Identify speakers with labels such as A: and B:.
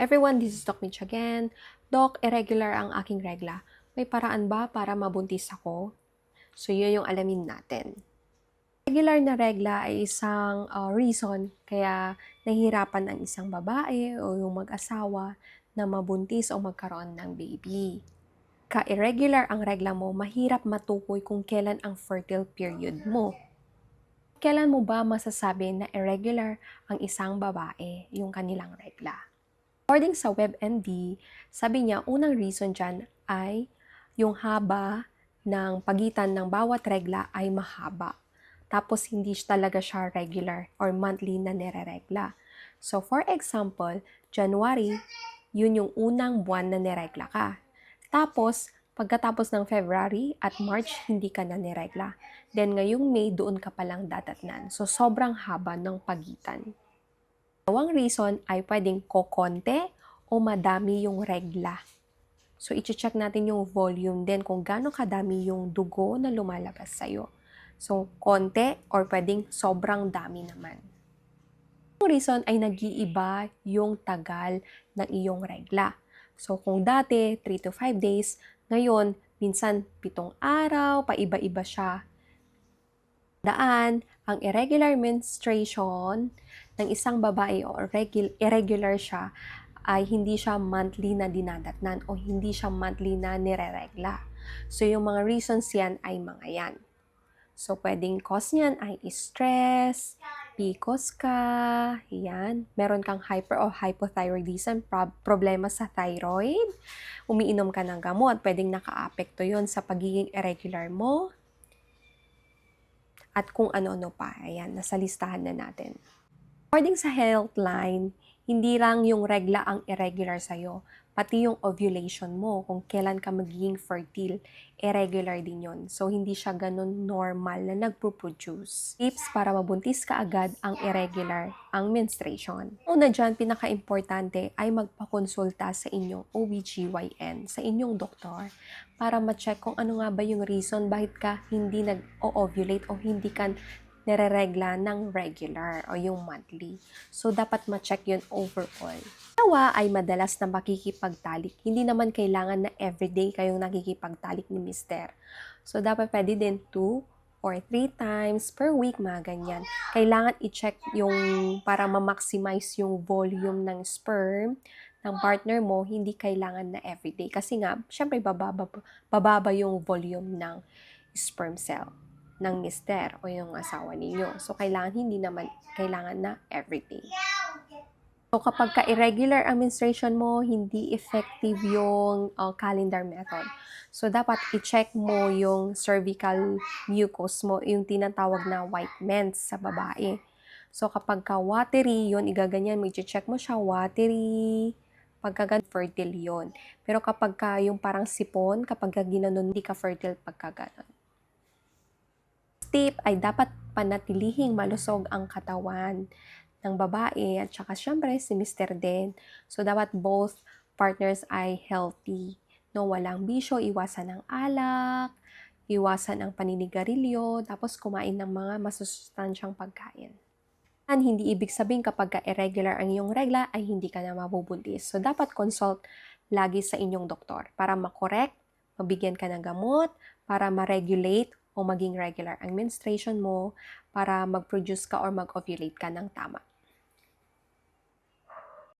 A: Everyone, this is Doc Mitch again. Doc, irregular ang aking regla. May paraan ba para mabuntis ako? So, yun yung alamin natin. Regular na regla ay isang reason kaya nahihirapan ang isang babae o yung mag-asawa na mabuntis o magkaroon ng baby. Ka-irregular ang regla mo, mahirap matukoy kung kailan ang fertile period mo. Kailan mo ba masasabi na irregular ang isang babae, yung kanilang regla? According sa WebMD, sabi niya, unang reason dyan ay yung haba ng pagitan ng bawat regla ay mahaba. Tapos, hindi talaga siya regular or monthly na nireregla. So, for example, January, yun yung unang buwan na niregla ka. Tapos, pagkatapos ng February at March, hindi ka na niregla. Then, ngayong May, doon ka palang dadatnan. So, sobrang haba ng pagitan. Dalawang reason ay pwedeng kokonti o madami yung regla. So, i-check natin yung volume din kung gaano kadami yung dugo na lumalabas sa'yo. So, konti or pwedeng sobrang dami naman. Yung reason ay nag-iiba yung tagal ng iyong regla. So, kung dati 3 to 5 days, ngayon, minsan 7 araw, paiba-iba siya. Ang irregular menstruation ng isang babae o irregular siya ay hindi siya monthly na dinadatnan o hindi siya monthly na nireregla. So, yung mga reasons yan ay mga yan. So, pwedeng cause niyan ay stress, PCOS ka, yan. Meron kang hyper o hypothyroidism, problema sa thyroid, umiinom ka ng gamot, pwedeng naka-apekto yon sa pagiging irregular mo, at kung ano-ano pa. Ayan, nasa listahan na natin. According sa Healthline, hindi lang yung regla ang irregular sa'yo, pati yung ovulation mo, kung kailan ka magiging fertile, irregular din yon. So, hindi siya ganun normal na nagpo-produce. Tips para mabuntis ka agad ang irregular, ang menstruation. Una dyan, pinaka-importante ay magpakonsulta sa inyong OBGYN, sa inyong doktor, para ma-check kung ano nga ba yung reason bakit ka hindi nag-ovulate o hindi ka nireregla ng regular o yung monthly. So, dapat ma-check yun overall. Dalawa ay madalas na makikipagtalik. Hindi naman kailangan na everyday kayong nakikipagtalik ni mister. So, dapat pwede din 2 or 3 times per week, mga ganyan. Kailangan i-check yung para ma-maximize yung volume ng sperm ng partner mo, hindi kailangan na everyday. Kasi nga, syempre bababa yung volume ng sperm cell ng mister o yung asawa ninyo. So, hindi naman kailangan na everyday. So, kapag ka-irregular ang menstruation mo, hindi effective yung calendar method. So, dapat i-check mo yung cervical mucus mo, yung tinatawag na white men's sa babae. So, kapag ka-watery, yun, igaganyan mo, i-check mo siya, watery, pagka fertile yun. Pero kapag ka yung parang sipon, kapag ka ginanon, hindi ka fertile pagka ganon. Tip ay dapat panatilihing malusog ang katawan ng babae at saka syempre si mister din. So, dapat both partners ay healthy. No, walang bisyo, iwasan ng alak, iwasan ang paninigarilyo, tapos kumain ng mga masusustansyang pagkain. And hindi ibig sabihin kapag irregular ang iyong regla ay hindi ka na mabubuntis. So, dapat consult lagi sa inyong doktor para makorek, mabigyan ka ng gamot, para ma-regulate o maging regular ang menstruation mo para mag-produce ka or mag-ovulate ka ng tama.